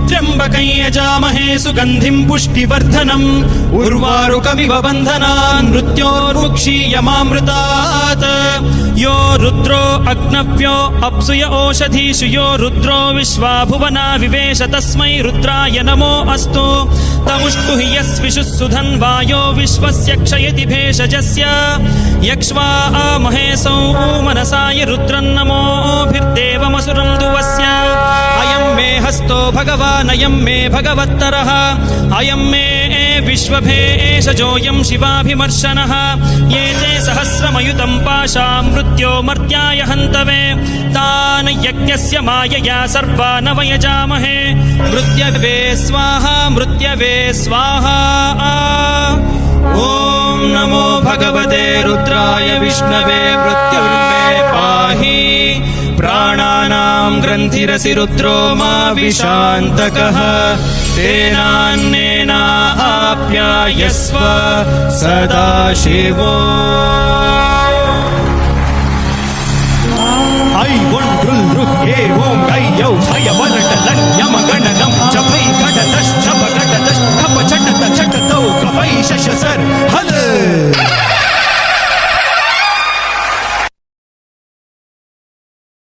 त्र्यम्बकं यजामहे सुगन्धिं पुष्टिवर्धनम् उर्वारुकमिव बन्धनान् मृत्योर्मुक्षीयमामृतात् यो रुद्रो अग्नव्यो अप्सुय ओषधीषु यो रुद्रो विश्वा भुवना विवेश तस्मै रुद्राय नमो अस्तु तमुष्टु हि यस्विषुः सुधन्वायो विश्वस्य क्षयति भेषजस्य यक्ष्वा महेशौ मनसाय रुद्रन्नमोभिर्देवमसुरं दुवस्य अयं मे हस्तो भगवान् अयं मे भगवत्तरः अयं मे विश्वभेषजोऽयं शिवाभिमर्शनः ये ते सहस्रमयुतं पाशा मृत्यो मर्त्याय हन्तवे तान् यज्ञस्य मायया सर्वान् वयजामहे मृत्यवे स्वाहा मृत्यवे स्वाहा ॐ नमो भगवते रुद्राय विष्णवे मृत्युर्मे पाहि प्राणानां ग्रन्थिरसि रुद्रो मा विशान्तकः तेनान्नेनाप्यायस्व सदा शिवो।